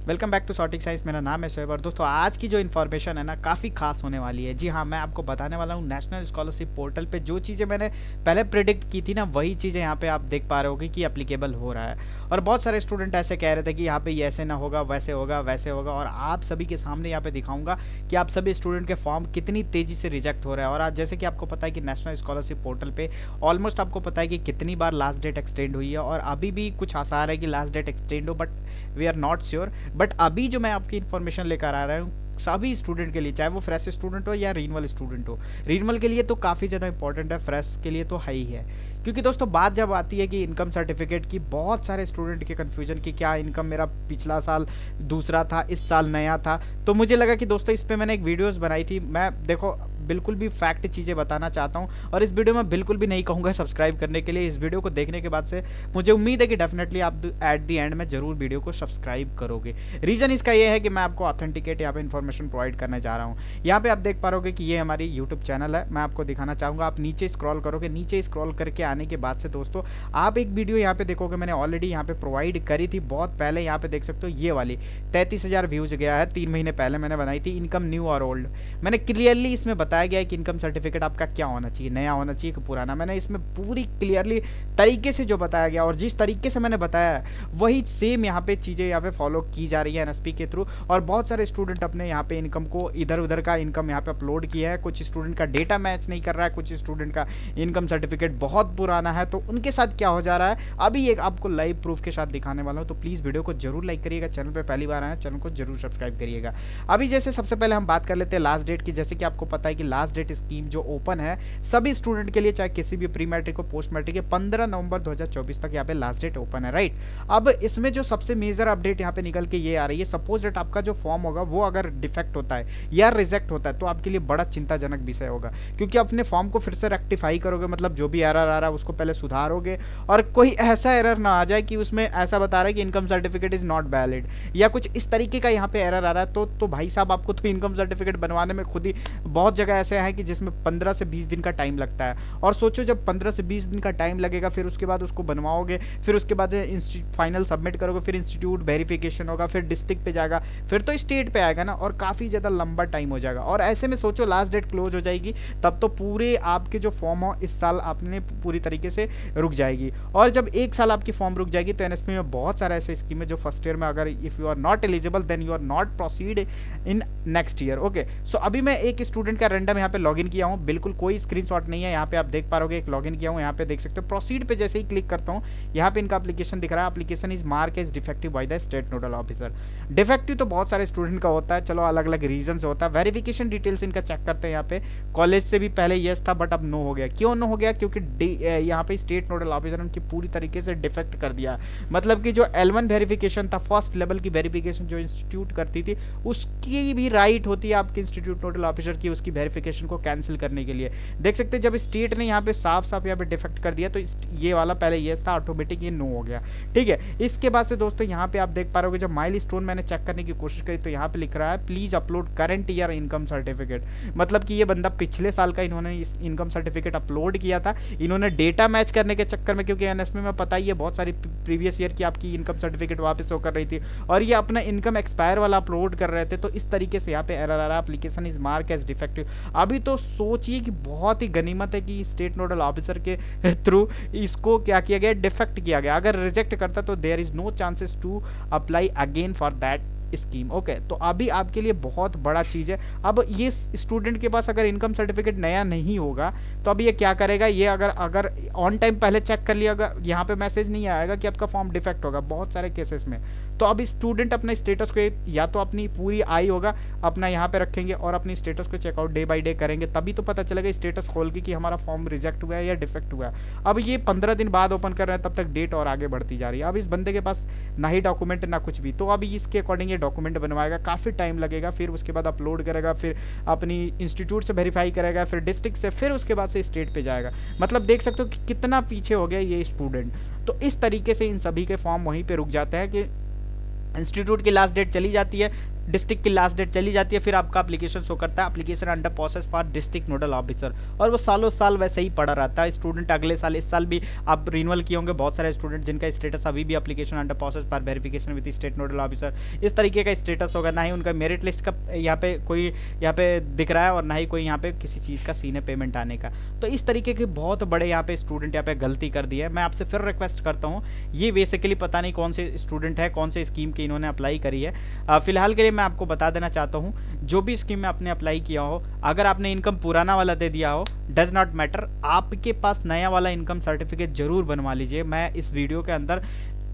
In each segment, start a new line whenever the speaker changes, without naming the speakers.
Welcome back to Sotic science. मेरा नाम है शोएब और दोस्तों आज की जो इन्फॉर्मेशन है ना काफ़ी खास होने वाली है। जी हाँ, मैं आपको बताने वाला हूँ नेशनल स्कॉलरशिप पोर्टल पे जो चीज़ें मैंने पहले प्रिडिक्ट की थी ना, वही चीज़ें यहाँ पे आप देख पा रहे होगे कि एप्लीकेबल हो रहा है। और बहुत सारे स्टूडेंट ऐसे कह रहे थे कि यहाँ पे ये ऐसे ना होगा, वैसे होगा, वैसे होगा। और आप सभी के सामने यहाँ पे दिखाऊंगा कि आप सभी स्टूडेंट के फॉर्म कितनी तेज़ी से रिजेक्ट हो रहा है। और आज जैसे कि आपको पता है कि नेशनल स्कॉलरशिप पोर्टल पे ऑलमोस्ट आपको पता है कि कितनी बार लास्ट डेट एक्सटेंड हुई है, और अभी भी कुछ आसार है कि लास्ट डेट एक्सटेंड हो, but we are not sure. But अभी जो मैं आपकी इन्फॉर्मेशन लेकर आ रहा हूँ सभी स्टूडेंट के लिए, चाहे वो फ्रेश स्टूडेंट हो या रिन्यूअल स्टूडेंट हो। रिन्यूअल के लिए तो काफ़ी ज़्यादा इंपॉर्टेंट है, फ्रेश के लिए तो है ही है। क्योंकि दोस्तों बात जब आती है कि इनकम सर्टिफिकेट की, बहुत सारे स्टूडेंट के कन्फ्यूजन कि क्या इनकम मेरा पिछला साल दूसरा था, इस साल नया था। तो मुझे लगा कि दोस्तों इस पर मैंने एक वीडियोस बनाई थी। मैं देखो बिल्कुल भी फैक्ट चीज़ें बताना चाहता हूँ, और इस वीडियो में बिल्कुल भी नहीं कहूँगा सब्सक्राइब करने के लिए। इस वीडियो को देखने के बाद से मुझे उम्मीद है कि डेफिनेटली आप एट दी एंड में जरूर वीडियो को सब्सक्राइब करोगे। रीज़न इसका ये है कि मैं आपको ऑथेंटिकेट यहाँ पे इन्फॉर्मेशन प्रोवाइड करने जा रहा हूँ। यहाँ पे आप देख पा रहोगे कि ये हमारी यूट्यूब चैनल है। मैं आपको दिखाना चाहूँगा, आप नीचे स्क्रॉल करोगे, नीचे स्क्रॉल करके आने के बाद से दोस्तों आप एक वीडियो यहाँ पे देखोगे, मैंने ऑलरेडी यहाँ पे प्रोवाइड करी थी बहुत पहले। यहाँ पे देख सकते हो ये वाली 33,000 व्यूज गया है, 3 महीने पहले मैंने बनाई थी। इनकम न्यू और ओल्ड, मैंने क्लियरली इसमें बताया गया है कि इनकम सर्टिफिकेट आपका क्या होना चाहिए, नया होना चाहिए कि पुराना। मैंने इसमें पूरी क्लियरली तरीके से जो बताया गया, और जिस तरीके से मैंने बताया है वही सेम यहाँ पे चीज़ें यहाँ पे फॉलो की जा रही है एनएसपी के थ्रू। और बहुत सारे स्टूडेंट अपने यहाँ पे इनकम को इधर उधर का इनकम यहाँ पे अपलोड किया है। कुछ स्टूडेंट का डेटा मैच नहीं कर रहा है, कुछ स्टूडेंट का इनकम सर्टिफिकेट बहुत पुराना है। तो उनके साथ क्या हो जा रहा है अभी एक आपको लाइव प्रूफ के साथ दिखाने वाला हूँ। तो प्लीज़ वीडियो को जरूर लाइक करिएगा, चैनल पर पहली बार आए चैनल को जरूर सब्सक्राइब करिएगा। अभी जैसे सबसे पहले हम बात कर लेते हैं लास्ट डेट की। जैसे कि आपको पता है कि लास्ट डेट स्कीम जो ओपन है सभी स्टूडेंट के लिए, चाहे किसी भी प्री मैट्रिक हो पोस्ट मैट्रिक के, 15 नवंबर 2024 तक यहाँ पे लास्ट डेट ओपन है, राइट। अब इसमें जो सबसे मेजर अपडेट यहाँ पे निकल के ये आ रही है, सपोज डेट आपका जो फॉर्म होगा वो अगर डिफेक्ट होता है या रिजेक्ट होता है तो आपके लिए बड़ा चिंताजनक विषय होगा। क्योंकि अपने फॉर्म को फिर से रेक्टिफाई करोगे, मतलब जो भी एरर आ रहा है उसको पहले सुधारोगे, और कोई ऐसा एरर ना आ जाए कि उसमें ऐसा बता रहा है कि income certificate is not valid या कुछ इस तरीके का यहाँ पे एरर आ रहा है। तो भाई साहब आपको तो इनकम सर्टिफिकेट बनवाने में खुद ही बहुत जगह ऐसे हैं कि जिसमें 15 से 20 दिन का टाइम लगता है। और सोचो जब 15 से 20 दिन का टाइम लगेगा, फिर उसके बाद उसको बनवाओगे, फिर उसके बाद फाइनल सबमिट करोगे, फिर इंस्टीट्यूट वेरिफिकेशन होगा, फिर डिस्ट्रिक्ट पे जाएगा, फिर तो स्टेट पे आएगा ना, और काफ़ी ज़्यादा लंबा टाइम हो जाएगा। और ऐसे में सोचो लास्ट डेट क्लोज हो जाएगी, तब तो पूरे आपके जो फॉर्म हो इस साल आपने पूरी तरीके से रुक जाएगी। और जब एक साल आपकी फॉर्म रुक जाएगी तो एनएसपी में बहुत सारे ऐसे स्कीम है जो फर्स्ट ईयर में अगर if you are not eligible then you are not proceed in next year. Okay, so अभी मैं एक स्टूडेंट का रैंडम यहाँ पे लॉगिन किया हूँ, बिल्कुल कोई स्क्रीनशॉट नहीं है। यहाँ पे आप देख पा रहोगे एक लॉगिन किया हूँ, यहाँ पे देख सकते हो प्रोसीड पे जैसे ही क्लिक करता हूँ यहाँ पे इनका एप्लीकेशन दिख रहा है। Application is mark as defective by the state nodal officer. Defective तो बहुत सारे स्टूडेंट का होता है, चलो अलग अलग रीजन से होता है। वेरिफिकेशन डिटेल्स इनका चेक करते हैं। यहाँ पे कॉलेज से भी पहले येस था बट अब नो हो गया। क्यों नो हो गया? क्योंकि यहाँ पे स्टेट नोडल ऑफिसर उनकी पूरी तरीके से डिफेक्ट कर दिया। मतलब कि जो L1 वेरिफिकेशन था, फर्स्ट लेवल की वेरिफिकेशन जो इंस्टीट्यूट करती थी, उसकी भी राइट होती है आपके इंस्टीट्यूट नोडल ऑफिसर की उसकी वेरिफिकेशन को कैंसिल करने के लिए। देख सकते हैं जब स्टेट ने यहाँ पे साफ साफ यहाँ पे डिफेक्ट कर दिया तो ये वाला पहले येस था, ऑटोमेटिक ये नो हो गया। ठीक है, इसके बाद से दोस्तों यहाँ पे आप देख पा रहे हो जब माइलस्टोन मैंने चेक करने की कोशिश करी तो यहाँ पे लिख रहा है please upload current year income certificate. मतलब कि ये बंदा पिछले साल का इन्होंने इनकम सर्टिफिकेट अपलोड किया था। इन्होंने डेटा मैच करने के चक्कर में, क्योंकि एनएसपी में पता ही है बहुत सारी प्रीवियस ईयर की आपकी इनकम सर्टिफिकेट वापस शो कर रही थी, और ये अपना इनकम एक्सपायर वाला अपलोड कर रहे थे। तो इस तरीके से यहाँ पे एरर आ रहा है, application is mark as defective. अभी तो सोचिए कि बहुत ही गनीमत है कि स्टेट नोडल ऑफिसर के थ्रू इसको क्या किया गया, डिफेक्ट किया गया। अगर रिजेक्ट करता तो there is no chances to apply again for that scheme. Okay, तो अभी आपके लिए बहुत बड़ा चीज़ है। अब ये स्टूडेंट के पास अगर इनकम सर्टिफिकेट नया नहीं होगा तो अब ये क्या करेगा, ये अगर ऑन टाइम पहले चेक कर लिया, अगर यहाँ पे मैसेज नहीं आएगा कि आपका फॉर्म डिफेक्ट होगा बहुत सारे केसेस में, तो अब स्टूडेंट अपने स्टेटस को या तो अपनी पूरी आई होगा अपना यहाँ पे रखेंगे और अपनी स्टेटस को चेकआउट डे बाय डे करेंगे, तभी तो पता चलेगा स्टेटस खोल के कि हमारा फॉर्म रिजेक्ट हुआ है या डिफेक्ट हुआ है। अब ये 15 दिन बाद ओपन कर रहे हैं, तब तक डेट और आगे बढ़ती जा रही है। अब इस बंदे के पास ना ही डॉक्यूमेंट ना कुछ भी, तो अभी इसके अकॉर्डिंग ये डॉक्यूमेंट बनवाएगा, काफ़ी टाइम लगेगा, फिर उसके बाद अपलोड करेगा, फिर अपनी इंस्टीट्यूट से वेरीफाई करेगा, फिर डिस्ट्रिक्ट से, फिर उसके बाद से स्टेट पे जाएगा। मतलब देख सकते हो कि कितना पीछे हो गया ये स्टूडेंट। तो इस तरीके से इन सभी के फॉर्म वहीं पे रुक जाते हैं कि इंस्टीट्यूट की लास्ट डेट चली जाती है, डिस्ट्रिक्ट की लास्ट डेट चली जाती है, फिर आपका एप्लीकेशन शो करता है application under process for district nodal officer, और वो सालों साल वैसे ही पड़ा रहता है। स्टूडेंट अगले साल, इस साल भी आप रिन्यूअल किए होंगे बहुत सारे स्टूडेंट जिनका स्टेटस अभी भी application under process for verification with state nodal officer, इस तरीके का स्टेटस होगा। ना ही उनका मेरिट लिस्ट का यहाँ पे कोई यहाँ पे दिख रहा है, और ना ही कोई यहाँ पे किसी चीज़ का सीन है पेमेंट आने का। तो इस तरीके के बहुत बड़े यहाँ पे स्टूडेंट यहाँ पे गलती कर दी है। मैं आपसे फिर रिक्वेस्ट करता हूँ, ये बेसिकली पता नहीं कौन से स्टूडेंट है, कौन से स्कीम की इन्होंने अप्लाई करी है। फिलहाल के लिए मैं आपको बता देना चाहता हूँ, जो भी स्कीम में आपने अप्लाई किया हो, अगर आपने इनकम पुराना वाला दे दिया हो, डज नॉट मैटर, आपके पास नया वाला इनकम सर्टिफिकेट जरूर बनवा लीजिए। मैं इस वीडियो के अंदर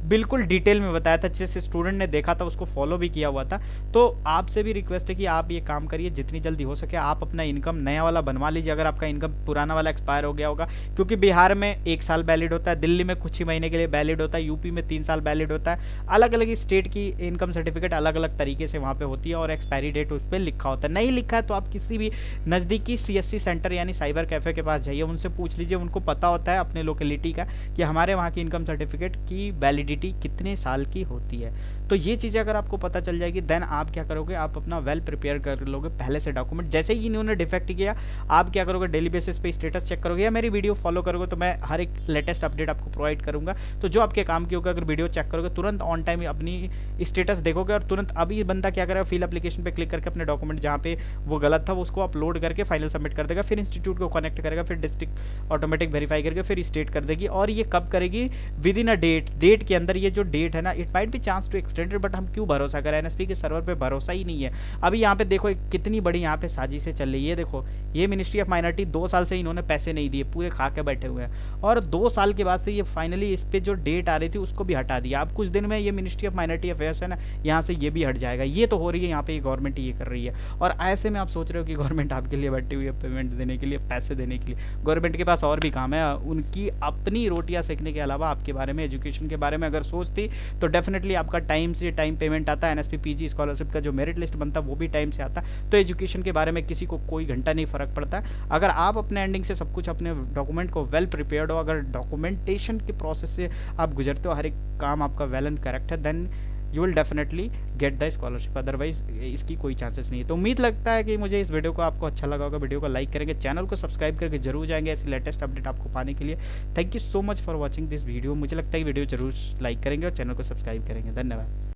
बिल्कुल डिटेल में बताया था, जिस स्टूडेंट ने देखा था उसको फॉलो भी किया हुआ था। तो आपसे भी रिक्वेस्ट है कि आप ये काम करिए, जितनी जल्दी हो सके आप अपना इनकम नया वाला बनवा लीजिए, अगर आपका इनकम पुराना वाला एक्सपायर हो गया होगा। क्योंकि बिहार में 1 साल वैलिड होता है, दिल्ली में कुछ ही महीने के लिए वैलिड होता है, यूपी में 3 साल वैलिड होता है। अलग अलग स्टेट की इनकम सर्टिफिकेट अलग अलग तरीके से वहाँ पे होती है, और एक्सपायरी डेट उस पर लिखा होता है। नहीं लिखा है तो आप किसी भी नज़दीकी CSC सेंटर यानी साइबर कैफ़े के पास जाइए, उनसे पूछ लीजिए, उनको पता होता है अपने लोकेलिटी का कि हमारे वहाँ की इनकम सर्टिफिकेट की वैलिडिटी कितने साल की होती है। तो ये चीज़ें अगर आपको पता चल जाएगी, देन आप क्या करोगे, आप अपना वेल प्रिपेयर कर लोगे पहले से डॉक्यूमेंट। जैसे ही इन्होंने डिफेक्ट किया, आप क्या करोगे, डेली बेसिस पे स्टेटस चेक करोगे या मेरी वीडियो फॉलो करोगे, तो मैं हर एक लेटेस्ट अपडेट आपको प्रोवाइड करूंगा। तो जो आपके काम की होगा, अगर वीडियो चेक करोगे, तुरंत ऑन टाइम अपनी स्टेटस देखोगे, और तुरंत अभी बंदा क्या करेगा, फिल एप्लीकेशन पे क्लिक करके अपने डॉक्यूमेंट जहाँ पे वो गलत था उसको अपलोड करके फाइनल सबमिट कर देगा, फिर इंस्टीट्यूट को कनेक्ट करेगा, फिर डिस्ट्रिक्ट ऑटोमेटिक वेरीफाई करके फिर स्टेट कर देगी। और ये कब करेगी, विद इन अ डेट के अंदर। ये जो डेट है ना, it might be chance to extended, but हम क्यों भरोसा करें, NSP के सर्वर पे भरोसा ही नहीं है। अभी यहाँ पे देखो कितनी बड़ी यहाँ पे साजिशें चल रही है। देखो ये मिनिस्ट्री ऑफ माइनॉरिटी 2 साल से इन्होंने पैसे नहीं दिए, पूरे खा के बैठे हुए हैं, और 2 साल के बाद से ये फाइनली इस पे जो डेट आ रही थी उसको भी हटा दिया। अब कुछ दिन में ये मिनिस्ट्री ऑफ माइनॉरिटी अफेयर्स है ना, यहाँ से ये भी हट जाएगा। ये तो हो रही है यहाँ पे, गवर्नमेंट ये कर रही है। और ऐसे में आप सोच रहे हो कि गवर्नमेंट आपके लिए बैठी हुई है पेमेंट देने के लिए, पैसे देने के लिए। गवर्नमेंट के पास और भी काम है, उनकी अपनी रोटियां सेकने के अलावा आपके बारे में, एजुकेशन के बारे में अगर सोचती तो डेफिनेटली आपका टाइम से टाइम पेमेंट आता है। NSP PG स्कॉलरशिप का जो मेरिट लिस्ट बनता है वो भी टाइम से आता है। तो एजुकेशन के बारे में किसी को कोई घंटा नहीं फर्क पड़ता है। अगर आप अपने एंडिंग से सब कुछ अपने डॉक्यूमेंट को वेल प्रिपेयर्ड हो, अगर डॉक्यूमेंटेशन के प्रोसेस से आप गुजरते हो, हर एक काम आपका वेल एंड करेक्ट है, then you will definitely get the scholarship, otherwise इसकी कोई चांसेस नहीं है। तो उम्मीद लगता है कि मुझे इस वीडियो को आपको अच्छा लगा होगा। वीडियो को लाइक करेंगे, चैनल को सब्सक्राइब करके जरूर जाएंगे ऐसी लेटेस्ट अपडेट आपको पाने के लिए। Thank you so much for watching this video. मुझे लगता है कि वीडियो जरूर लाइक करेंगे और चैनल को सब्सक्राइब करेंगे। धन्यवाद।